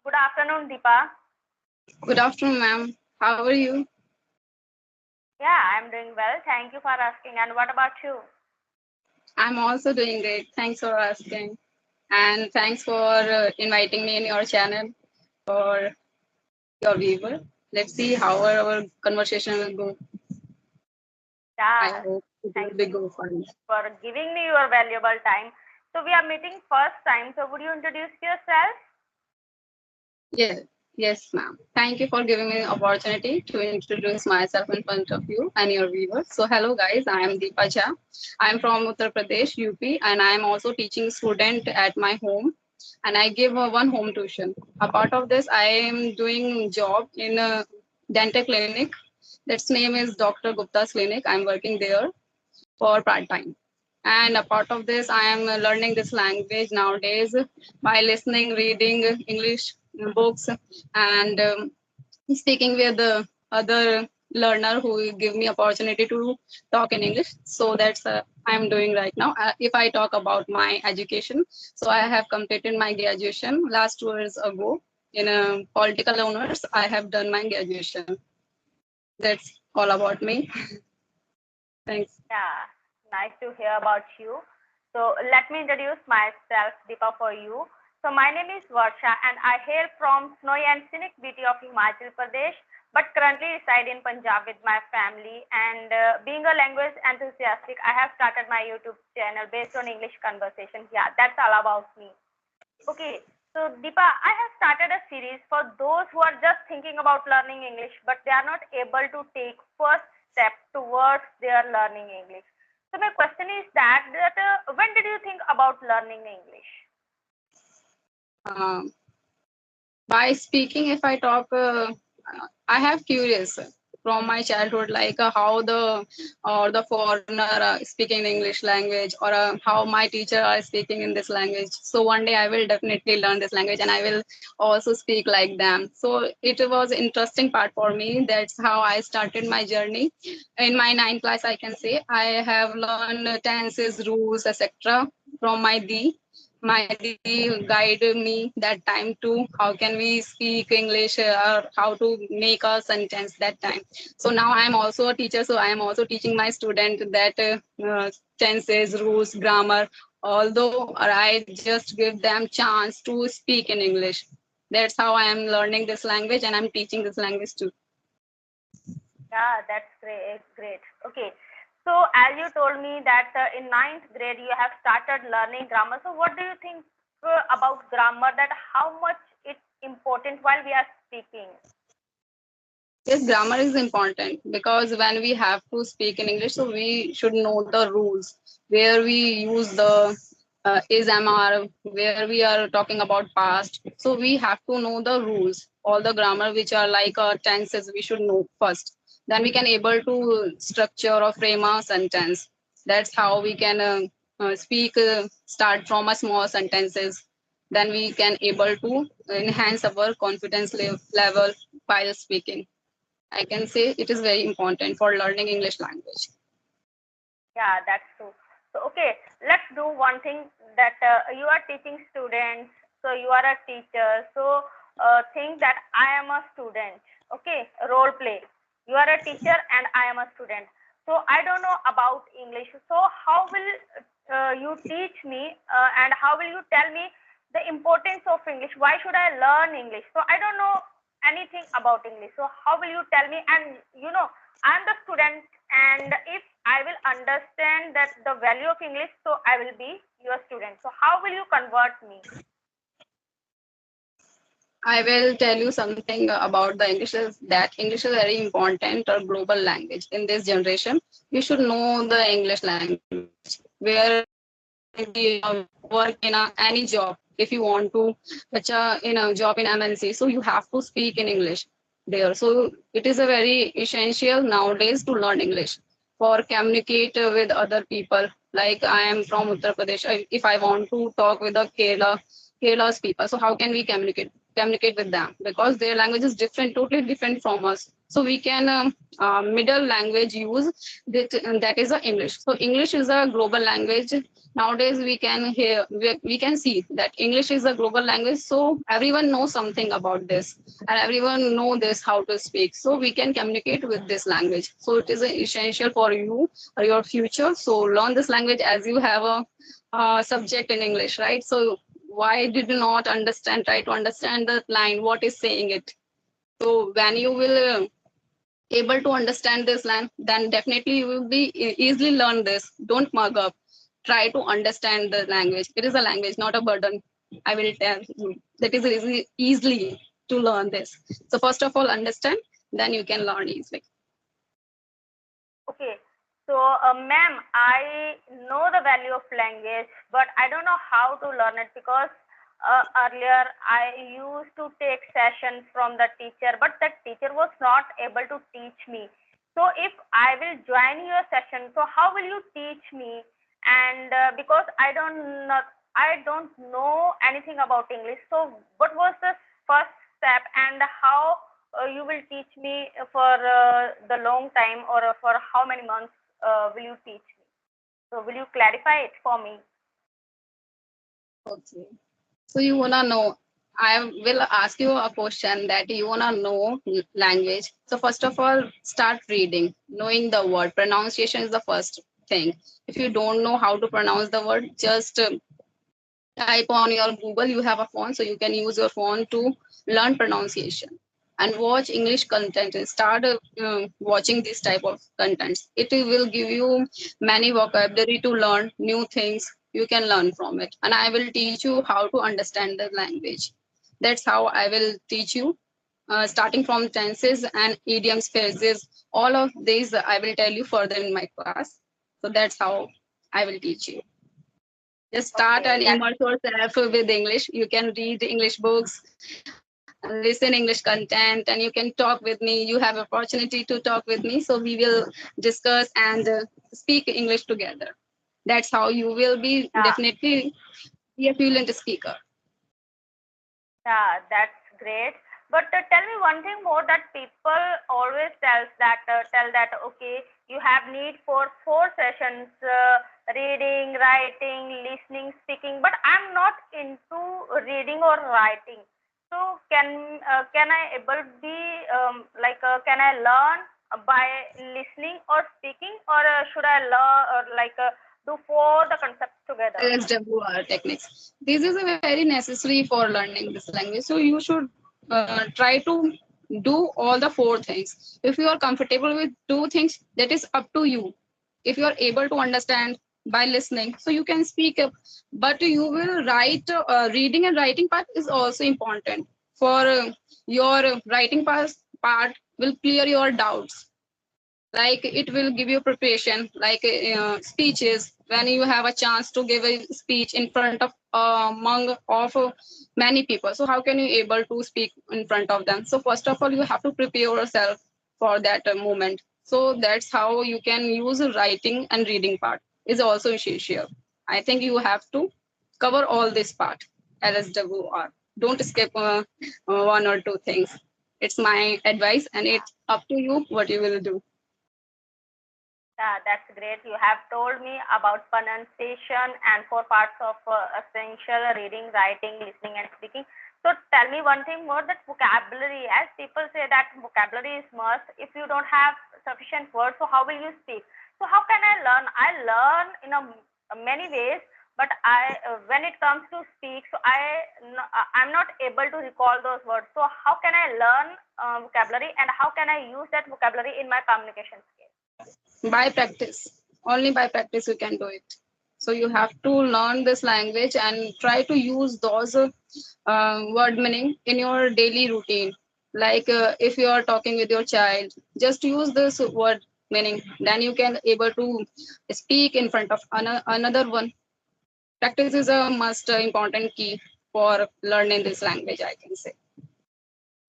Good afternoon, Deepa. Good afternoon, ma'am. How are you? Yeah, I'm doing well. Thank you for asking. And what about you? I'm also doing great. Thanks for asking. And thanks for inviting me in your channel for your viewer. Let's see how our conversation will go. I Yeah, hope it will thank be you go fun. for giving me your valuable time. So we are meeting first time. So would you introduce yourself? Yes, yes, ma'am. Thank you for giving me the opportunity to introduce myself in front of you and your viewers. So, hello guys, I am Deepa Jha. I'm from Uttar Pradesh, UP, and I am also teaching student at my home. And I give one home tuition. Apart of this, I am doing job in a dental clinic. Its name is Dr. Gupta's clinic. I'm working there for part time. And a part of this, I am learning this language nowadays by listening, reading English books, and speaking with the other learner who will give me opportunity to talk in English. So that's I'm doing right now. If I talk about my education, so I have completed my graduation last 2 years ago in political honors. I have done my graduation. That's all about me. Thanks. Yeah, nice to hear about you. So let me introduce myself, Deepa, for you. So my name is Varsha and I hail from snowy and scenic beauty of Himachal Pradesh, but currently reside in Punjab with my family. And being a language enthusiastic, I have started my YouTube channel based on English conversation. Yeah, that's all about me. Okay, so Deepa, I have started a series for those who are just thinking about learning English, but they are not able to take first step towards their learning English. So my question is that when did you think about learning English? Um, by speaking, if I talk, I have curious from my childhood, like how the or the foreigner speaking English language, or how my teacher are speaking in this language. So one day I will definitely learn this language and I will also speak like them. So it was interesting part for me. That's how I started my journey. In my ninth class, I can say I have learned tenses, rules, etc. from my D. My D guided me that time to how can we speak English, or how to make a sentence that time. So now I am also a teacher, so I am also teaching my student that tenses, rules, grammar, although I just give them chance to speak in English. That's how I am learning this language and I'm teaching this language too. Yeah, that's great. Great. Okay. So as you told me that in ninth grade you have started learning grammar. So what do you think about grammar? That how much it's important while we are speaking? Yes, grammar is important because when we have to speak in English, so we should know the rules where we use the is MR, where we are talking about past. So we have to know the rules, all the grammar which are like tenses. We should know first. Then we can able to structure or frame a sentence. That's how we can speak. Start from a small sentences. Then we can able to enhance our confidence level while speaking. I can say it is very important for learning English language. Yeah, that's true. So, okay, let's do one thing that you are teaching students, so you are a teacher. So, think that I am a student. Okay, role play. You are a teacher and I am a student. So, I don't know about English. So, how will you teach me and how will you tell me the importance of English? Why should I learn English? So, I don't know anything about English. So, how will you tell me? And I'm the student, and if I will understand that the value of English, so I will be your student. So how will you convert me? I will tell you something about the English is that English is very important or global language in this generation. We should know the English language where we work in any job. If you want to touch in a job in MNC, so you have to speak in English there. So it is a very essential nowadays to learn English for communicate with other people. Like I am from Uttar Pradesh. If I want to talk with a Kerala, Kerala's people. So how can we communicate with them? Because their language is different, totally different from us. So we can middle language use that is a English. So English is a global language. Nowadays we can see that English is a global language. So everyone knows something about this, and everyone know this how to speak. So we can communicate with this language. So it is essential for you or your future. So learn this language as you have a subject in English, right? So why did you not understand? Try to understand the line, what is saying it. So when you will able to understand this line, then definitely you will be easily learn this. Don't mug up. Try to understand the language. It is a language, not a burden. I will tell you that is easily to learn this. So first of all, understand, then you can learn easily. Okay. So, ma'am, I know the value of language, but I don't know how to learn it because earlier I used to take sessions from the teacher, but that teacher was not able to teach me. So, if I will join your session, so how will you teach me? And because I don't know anything about English, so what was the first step and how you will teach me for the long time or for how many months will you teach me? So will you clarify it for me? Okay. So you wanna know, I will ask you a question that you wanna know language. So first of all, start reading, knowing the word. Pronunciation is the first thing. If you don't know how to pronounce the word, just type on your Google. You have a phone, so you can use your phone to learn pronunciation and watch English content and start watching this type of contents. It will give you many vocabulary to learn new things. You can learn from it, and I will teach you how to understand the language. That's how I will teach you, starting from tenses and idioms, phrases. All of these I will tell you further in my class. So that's how I will teach you. Just start Okay, and that's immerse yourself with English. You can read English books, listen English content, and you can talk with me. You have opportunity to talk with me. So we will discuss and speak English together. That's how you will be yeah. definitely be a fluent speaker. Yeah, that's great. But tell me one thing more that people always tell that okay, you have need for 4 sessions, reading, writing, listening, speaking. But I'm not into reading or writing. So can I able be can I learn by listening or speaking, or should I learn or do 4 the concepts together? LSWR techniques. This is a very necessary for learning this language. So you should try to do all the 4 things. If you are comfortable with 2 things, that is up to you. If you are able to understand by listening, so you can speak up. But you will write. Reading and writing part is also important for your writing part will clear your doubts, like it will give you preparation, like speeches. When you have a chance to give a speech in front of among of many people, so how can you able to speak in front of them? So first of all, you have to prepare yourself for that moment. So that's how you can use writing and reading part is also essential. I think you have to cover all this part. LSWR, don't skip 1 or 2 things. It's my advice, and it's up to you what you will do. Yeah, that's great. You have told me about pronunciation and 4 parts of essential reading, writing, listening, and speaking. So tell me one thing more that vocabulary, as people say that vocabulary is must. If you don't have sufficient words, so how will you speak? So how can I learn? I learn in many ways, but when it comes to speak, so I'm not able to recall those words. So how can I learn vocabulary and how can I use that vocabulary in my communication skills? By practice, only by practice you can do it. So you have to learn this language and try to use those word meaning in your daily routine. Like if you are talking with your child, just use this word meaning, then you can able to speak in front of another one. Practice is a must important key for learning this language, I can say.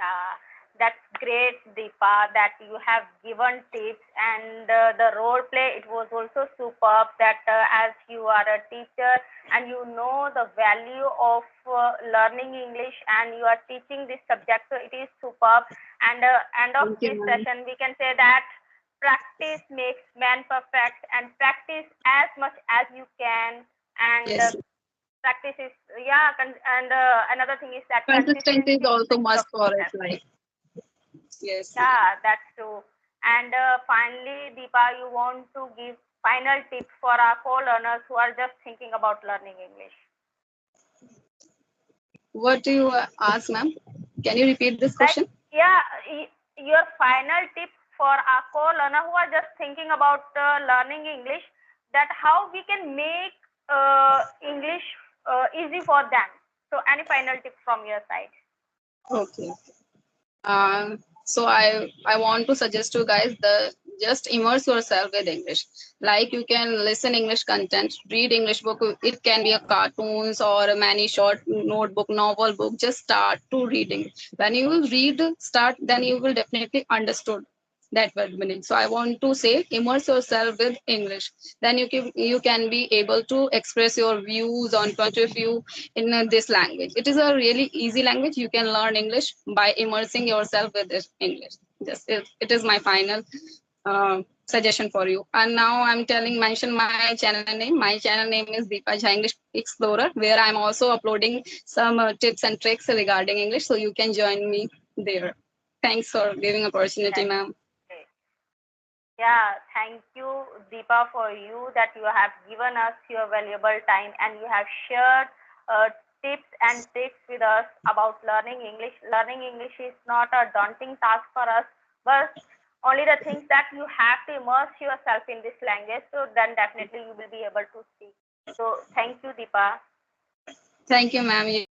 Yeah, that's great, Deepa, that you have given tips, and the role play, it was also superb. That as you are a teacher and you know the value of learning English and you are teaching this subject, so it is superb. And end of Thank you, this ma'am. session, we can say that practice makes man perfect, and practice as much as you can. And Yes. practice is, yeah, and another thing is that Consistency is consistency also brings of must for it. success. Like, yes, ma'am. Yeah, that's true. And finally, Deepa, you want to give final tips for our co-learners who are just thinking about learning English. What do you ask, ma'am? Can you repeat this Like, question? yeah, your final tips for our co-learner who are just thinking about learning English, that how we can make English easy for them. So, any final tips from your side? Okay. So I want to suggest to guys the just immerse yourself with English. Like you can listen English content, read English book. It can be a cartoons or a many short notebook, novel book. Just start to reading. When you will read, start, then you will definitely understood that word meaning. So I want to say immerse yourself with English. Then you can be able to express your views on point of view in this language. It is a really easy language. You can learn English by immersing yourself with this English. It is my final suggestion for you. And now I'm telling, mention my channel name. My channel name is Deepa Jha English Explorer, where I'm also uploading some tips and tricks regarding English. So you can join me there. Thanks for giving opportunity, That's ma'am. great. Yeah, thank you, Deepa, for you that you have given us your valuable time and you have shared uh, tips and tricks with us about learning English. Learning English is not a daunting task for us, but only the things that you have to immerse yourself in this language, so then definitely you will be able to speak. So, thank you, Deepa. Thank you, ma'am. You